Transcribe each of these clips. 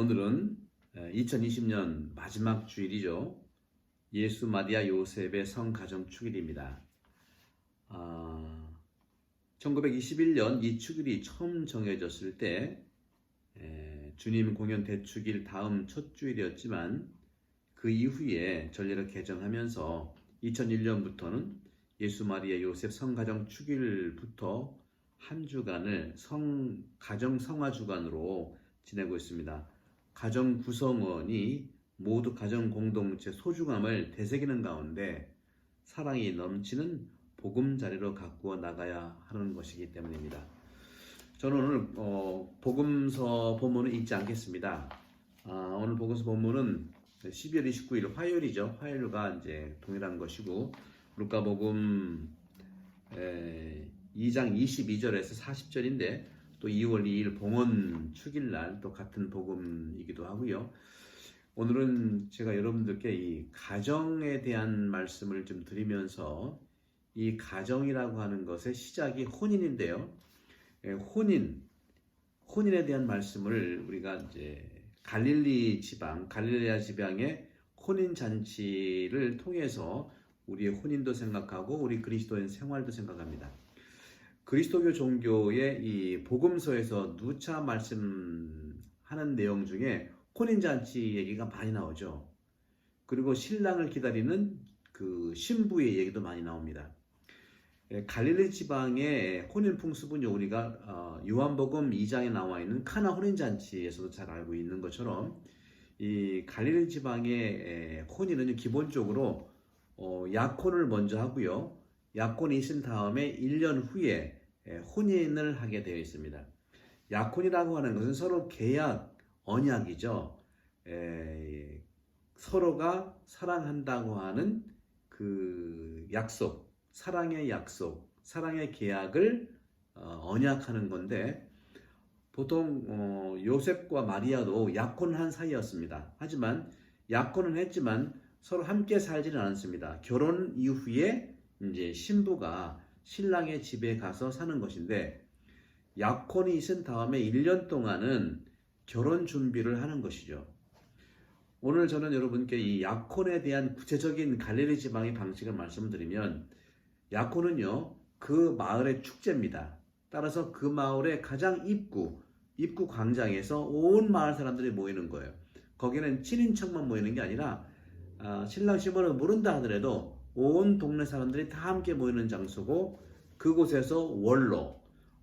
오늘은 2020년 마지막 주일이죠. 예수 마리아 요셉의 성가정 축일입니다. 1921년 이 축일이 처음 정해졌을 때 주님 공연 대축일 다음 첫 주일이었지만 그 이후에 전례를 개정하면서 2001년부터는 예수 마리아 요셉 성가정 축일부터 한 주간을 가정 성화 주간으로 지내고 있습니다. 가정 구성원이 모두 가정 공동체 소중함을 되새기는 가운데 사랑이 넘치는 보금자리로 가꾸어 나가야 하는 것이기 때문입니다. 저는 오늘 복음서 본문을 읽지 않겠습니다. 오늘 복음서 본문은 12월 29일 화요일이죠. 화요일과 이제 동일한 것이고 루카복음 2장 22절에서 40절인데 또 2월 2일 봉헌 축일날 또 같은 복음이기도 하고요. 오늘은 제가 여러분들께 이 가정에 대한 말씀을 좀 드리면서 이 가정이라고 하는 것의 시작이 혼인인데요. 혼인에 대한 말씀을 우리가 이제 갈릴레아 지방의 혼인 잔치를 통해서 우리의 혼인도 생각하고 우리 그리스도인 생활도 생각합니다. 그리스도교 종교의 이 복음서에서 누차 말씀하는 내용 중에 혼인잔치 얘기가 많이 나오죠. 그리고 신랑을 기다리는 그 신부의 얘기도 많이 나옵니다. 갈릴리 지방의 혼인 풍습은요, 우리가 요한복음 2장에 나와 있는 카나 혼인잔치에서도 잘 알고 있는 것처럼 이 갈릴리 지방의 혼인은 기본적으로 약혼을 먼저 하고요. 약혼이 있은 다음에 1년 후에 혼인을 하게 되어 있습니다. 약혼이라고 하는 것은 서로 계약, 언약이죠. 서로가 사랑한다고 하는 그 약속, 사랑의 약속, 사랑의 계약을 언약하는 건데 보통 요셉과 마리아도 약혼한 사이였습니다. 하지만 약혼은 했지만 서로 함께 살지는 않았습니다. 결혼 이후에 이제 신부가 신랑의 집에 가서 사는 것인데 약혼이 있은 다음에 1년 동안은 결혼 준비를 하는 것이죠. 오늘 저는 여러분께 이 약혼에 대한 구체적인 갈릴리 지방의 방식을 말씀드리면 약혼은요 그 마을의 축제입니다. 따라서 그 마을의 가장 입구 광장에서 온 마을 사람들이 모이는 거예요. 거기는 친인척만 모이는 게 아니라 신랑 신부를 모른다 하더라도 온 동네 사람들이 다 함께 모이는 장소고 그곳에서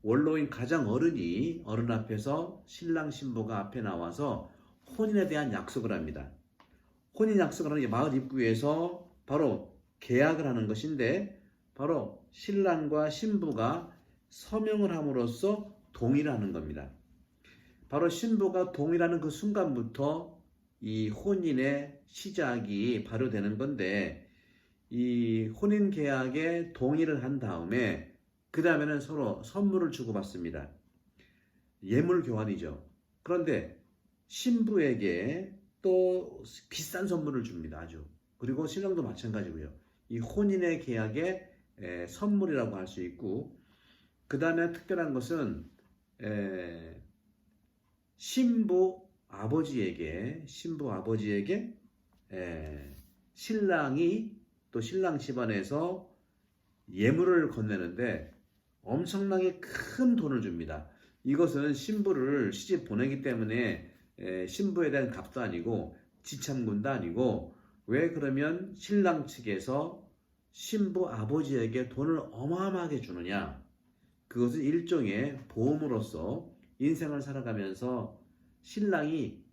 원로인 가장 어른 앞에서 신랑 신부가 앞에 나와서 혼인에 대한 약속을 합니다. 혼인 약속을 하는 게 마을 입구에서 바로 계약을 하는 것인데 바로 신랑과 신부가 서명을 함으로써 동의를 하는 겁니다. 바로 신부가 동의하는 그 순간부터 이 혼인의 시작이 발효되는 건데 이 혼인 계약에 동의를 한 다음에 그 다음에는 서로 선물을 주고받습니다. 예물 교환이죠. 그런데 신부에게 또 비싼 선물을 줍니다. 아주. 그리고 신랑도 마찬가지고요. 이 혼인의 계약에 선물이라고 할 수 있고 그 다음에 특별한 것은 신부 아버지에게 신랑이 또 신랑 집안에서 예물을 건네는데 엄청나게 큰 돈을 줍니다. 이것은 신부를 시집 보내기 때문에 신부에 대한 값도 아니고 지참금도 아니고 왜 그러면 신랑 측에서 신부 아버지에게 돈을 어마어마하게 주느냐? 그것은 일종의 보험으로서 인생을 살아가면서 신랑이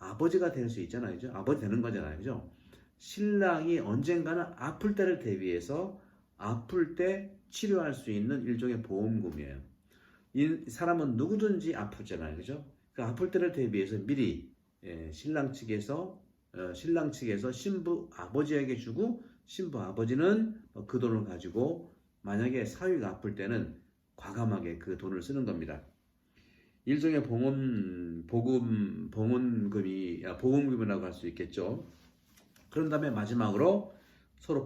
아버지가 될 수 있잖아요. 그죠? 아버지 되는 거잖아요. 그죠? 신랑이 언젠가는 아플 때를 대비해서 아플 때 치료할 수 있는 일종의 보험금이에요. 이 사람은 누구든지 아프잖아요. 그죠? 그 아플 때를 대비해서 미리 신랑 측에서 신부 아버지에게 주고 신부 아버지는 그 돈을 가지고 만약에 사위가 아플 때는 과감하게 그 돈을 쓰는 겁니다. 일종의 보험금이라고 할 수 있겠죠. 그런 다음에 마지막으로 서로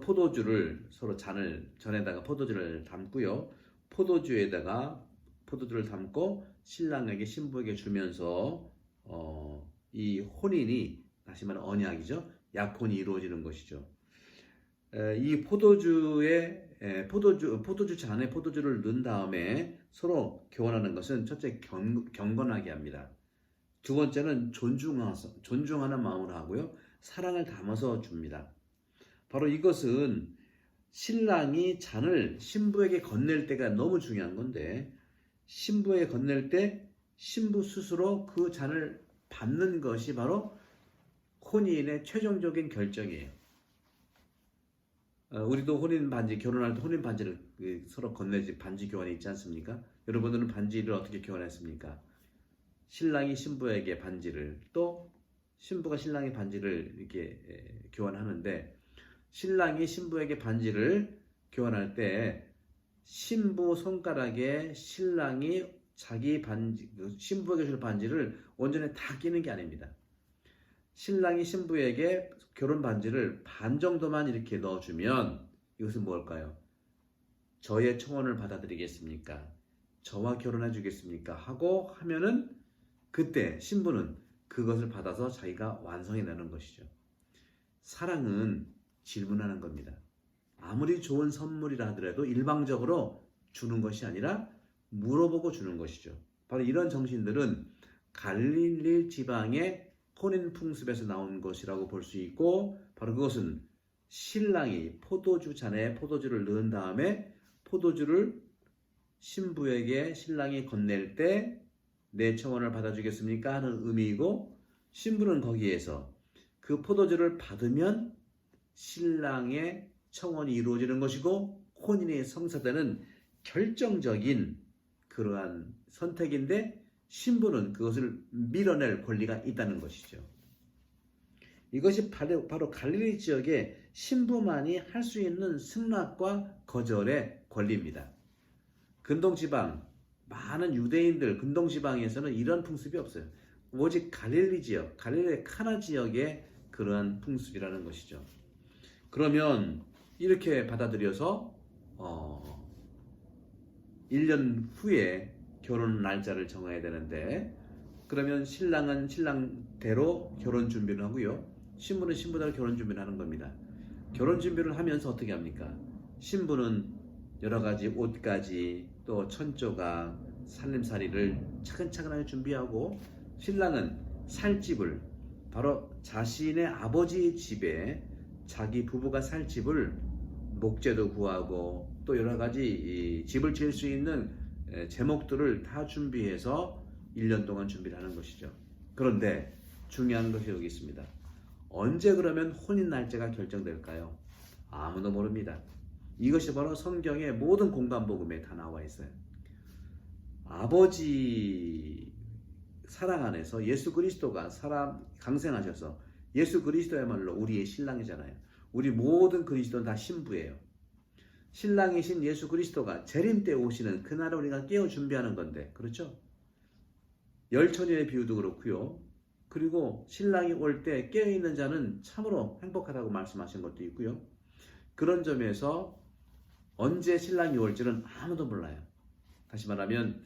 잔에다가 포도주를 담고요. 포도주를 담고 신랑에게 신부에게 주면서 이 혼인이 다시 말하면 언약이죠. 약혼이 이루어지는 것이죠. 이 포도주 잔에 포도주를 넣은 다음에 서로 교환하는 것은 첫째 경건하게 합니다. 두 번째는 존중하는 마음으로 하고요. 사랑을 담아서 줍니다. 바로 이것은 신랑이 잔을 신부에게 건넬 때가 너무 중요한 건데 신부에게 건넬 때 신부 스스로 그 잔을 받는 것이 바로 혼인의 최종적인 결정이에요. 우리도 혼인 반지, 결혼할 때 혼인 반지를 서로 건네지 반지 교환이 있지 않습니까? 여러분들은 반지를 어떻게 교환했습니까? 신랑이 신부에게 반지를, 또 신부가 신랑의 반지를 이렇게 교환하는데, 신랑이 신부에게 반지를 교환할 때 신부 손가락에 신랑이 자기 반지, 신부에게 줄 반지를 온전히 다 끼는 게 아닙니다. 신랑이 신부에게 결혼 반지를 반 정도만 이렇게 넣어주면 이것은 뭘까요? 저의 청혼을 받아들이겠습니까? 저와 결혼해 주겠습니까? 하고 하면은 그때 신부는 그것을 받아서 자기가 완성해내는 것이죠. 사랑은 질문하는 겁니다. 아무리 좋은 선물이라 하더라도 일방적으로 주는 것이 아니라 물어보고 주는 것이죠. 바로 이런 정신들은 갈릴리 지방의 혼인 풍습에서 나온 것이라고 볼 수 있고, 바로 그것은 신랑이 포도주 잔에 포도주를 넣은 다음에 포도주를 신부에게 신랑이 건넬 때 내 청혼을 받아주겠습니까? 하는 의미이고, 신부는 거기에서 그 포도주를 받으면 신랑의 청혼이 이루어지는 것이고 혼인이 성사되는 결정적인 그러한 선택인데, 신부는 그것을 밀어낼 권리가 있다는 것이죠. 이것이 바로 갈릴리 지역의 신부만이 할 수 있는 승낙과 거절의 권리입니다. 근동지방, 많은 유대인들 근동지방에서는 이런 풍습이 없어요. 오직 갈릴리 지역, 갈릴리 카나 지역의 그러한 풍습이라는 것이죠. 그러면 이렇게 받아들여서 1년 후에 결혼 날짜를 정해야 되는데, 그러면 신랑은 신랑대로 결혼 준비를 하고요. 신부는 신부대로 결혼 준비를 하는 겁니다. 결혼 준비를 하면서 어떻게 합니까? 신부는 여러 가지 옷가지, 또 천조각, 살림살이를 차근차근하게 준비하고, 신랑은 살 집을, 바로 자신의 아버지의 집에 자기 부부가 살 집을 목재도 구하고 또 여러 가지 집을 지을 수 있는 제목들을 다 준비해서 1년 동안 준비를 하는 것이죠. 그런데 중요한 것이 여기 있습니다. 언제 그러면 혼인 날짜가 결정될까요? 아무도 모릅니다. 이것이 바로 성경의 모든 공간복음에 다 나와 있어요. 아버지 사랑 안에서 예수 그리스도가 강생하셔서, 예수 그리스도야말로 우리의 신랑이잖아요. 우리 모든 그리스도는 다 신부예요. 신랑이신 예수 그리스도가 재림 때 오시는 그날을 우리가 깨어 준비하는 건데, 그렇죠? 열처녀의 비유도 그렇고요. 그리고 신랑이 올 때 깨어있는 자는 참으로 행복하다고 말씀하신 것도 있고요. 그런 점에서 언제 신랑이 올지는 아무도 몰라요. 다시 말하면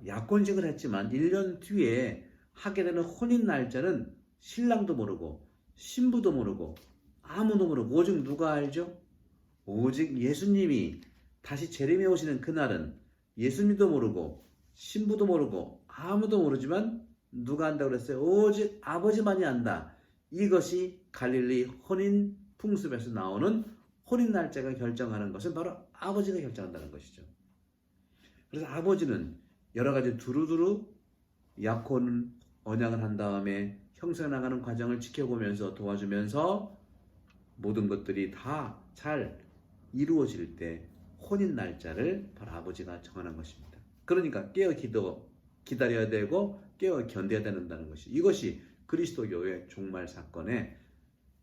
약혼식을 했지만 1년 뒤에 하게 되는 혼인 날짜는 신랑도 모르고 신부도 모르고 아무도 모르고 오직 누가 알죠? 오직 예수님이 다시 재림해 오시는 그날은 예수님도 모르고 신부도 모르고 아무도 모르지만 누가 안다고 그랬어요? 오직 아버지만이 안다. 이것이 갈릴리 혼인 풍습에서 나오는 혼인 날짜가 결정하는 것은 바로 아버지가 결정한다는 것이죠. 그래서 아버지는 여러 가지 두루두루 약혼 언약을 한 다음에 형성나가는 과정을 지켜보면서 도와주면서 모든 것들이 다 잘 이루어질 때 혼인 날짜를 바로 아버지가 정하는 것입니다. 그러니까 기다려야 되고 깨어 견뎌야 된다는 것이, 이것이 그리스도교의 종말 사건의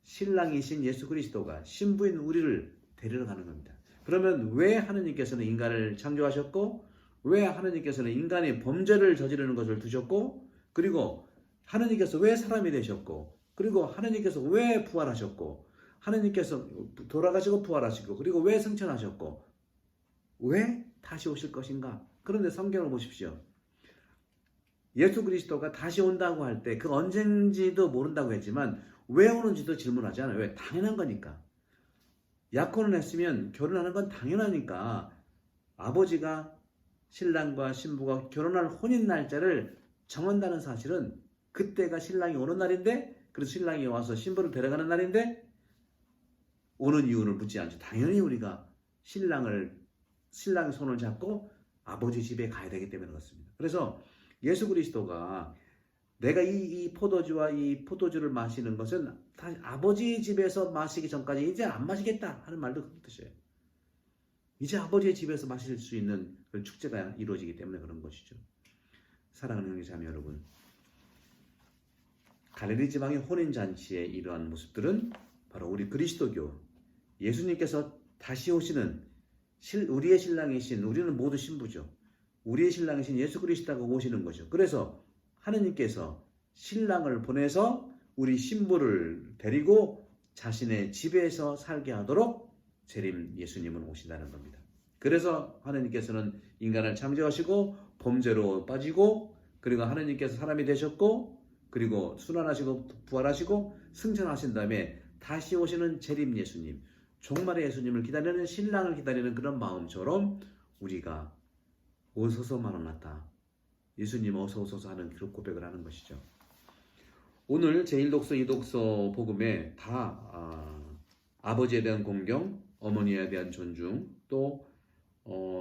신랑이신 예수 그리스도가 신부인 우리를 데리러 가는 겁니다. 그러면 왜 하느님께서는 인간을 창조하셨고, 왜 하느님께서는 인간이 범죄를 저지르는 것을 두셨고, 그리고 하느님께서 왜 사람이 되셨고, 그리고 하느님께서 왜 부활하셨고, 하느님께서 돌아가시고 부활하시고, 그리고 왜 승천하셨고, 왜 다시 오실 것인가? 그런데 성경을 보십시오. 예수 그리스도가 다시 온다고 할 때 그 언젠지도 모른다고 했지만 왜 오는지도 질문하지 않아요. 왜? 당연한 거니까. 약혼을 했으면 결혼하는 건 당연하니까 아버지가 신랑과 신부가 결혼할 혼인 날짜를 정한다는 사실은 그때가 신랑이 오는 날인데, 그래서 신랑이 와서 신부를 데려가는 날인데 오는 이유를 묻지 않죠. 당연히 우리가 신랑의 손을 잡고 아버지 집에 가야 되기 때문에 그렇습니다. 그래서 예수 그리스도가 내가 이 포도주와 이 포도주를 마시는 것은 다시 아버지 집에서 마시기 전까지 이제 안 마시겠다 하는 말도 그 뜻이에요. 이제 아버지의 집에서 마실 수 있는 그 축제가 이루어지기 때문에 그런 것이죠. 사랑하는 형제자매 여러분, 갈릴리 지방의 혼인잔치의 이러한 모습들은 바로 우리 그리스도교, 예수님께서 다시 오시는 우리의 신랑이신, 우리는 모두 신부죠. 우리의 신랑이신 예수 그리스도가 오시는 거죠. 그래서 하느님께서 신랑을 보내서 우리 신부를 데리고 자신의 집에서 살게 하도록 재림 예수님은 오신다는 겁니다. 그래서 하느님께서는 인간을 창조하시고 범죄로 빠지고, 그리고 하느님께서 사람이 되셨고, 그리고 순환하시고 부활하시고 승천하신 다음에 다시 오시는 재림 예수님, 종말의 예수님을 기다리는, 신랑을 기다리는 그런 마음처럼 우리가 오소서 마라나타, 예수님 어서 오소서 하는 기록 고백을 하는 것이죠. 오늘 제1독서, 2독서 복음에 다 아버지에 대한 공경, 어머니에 대한 존중, 또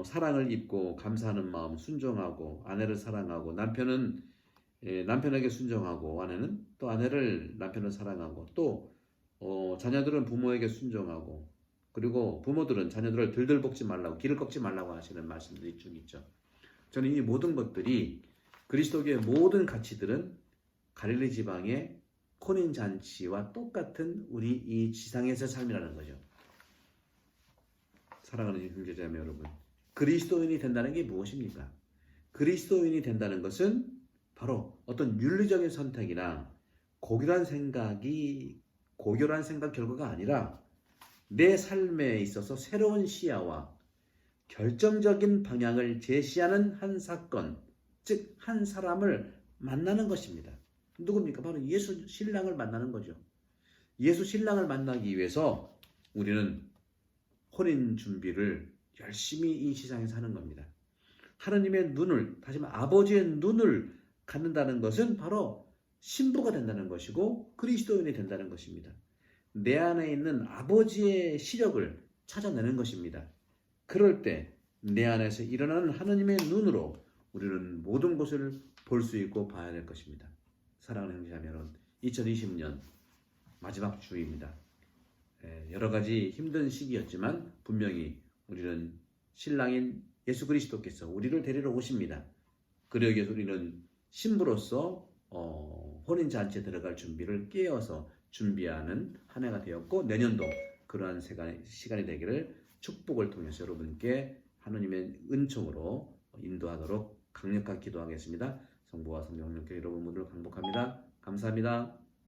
사랑을 입고 감사하는 마음, 순종하고, 아내를 사랑하고, 남편에게 순종하고, 아내는 또 남편을 사랑하고, 또 자녀들은 부모에게 순종하고, 그리고 부모들은 자녀들을 들들 볶지 말라고, 길을 꺾지 말라고 하시는 말씀들이 쭉 있죠. 저는 이 모든 것들이, 그리스도교의 모든 가치들은 갈릴리 지방의 혼인 잔치와 똑같은 우리 이 지상에서 삶이라는 거죠. 사랑하는 형제자매 여러분, 그리스도인이 된다는 게 무엇입니까? 그리스도인이 된다는 것은 바로 어떤 윤리적인 선택이나 고결한 생각 결과가 아니라 내 삶에 있어서 새로운 시야와 결정적인 방향을 제시하는 한 사건, 즉 한 사람을 만나는 것입니다. 누굽니까? 바로 예수 신랑을 만나는 거죠. 예수 신랑을 만나기 위해서 우리는 혼인 준비를 열심히 이 세상에서 하는 겁니다. 하느님의 눈을, 다시 말해 아버지의 눈을 갖는다는 것은 바로 신부가 된다는 것이고 그리스도인이 된다는 것입니다. 내 안에 있는 아버지의 시력을 찾아내는 것입니다. 그럴 때 내 안에서 일어나는 하느님의 눈으로 우리는 모든 것을 볼 수 있고 봐야 될 것입니다. 사랑하는 형제자매 여러분, 2020년 마지막 주입니다. 여러 가지 힘든 시기였지만 분명히 우리는 신랑인 예수 그리스도께서 우리를 데리러 오십니다. 그러기 위해서 우리는 신부로서 혼인 잔치에 들어갈 준비를 깨어서 준비하는 한 해가 되었고, 내년도 그러한 시간이 되기를 축복을 통해서 여러분께 하느님의 은총으로 인도하도록 강력하게 기도하겠습니다. 성부와 성령 함께 여러분 모두를 강복합니다. 감사합니다.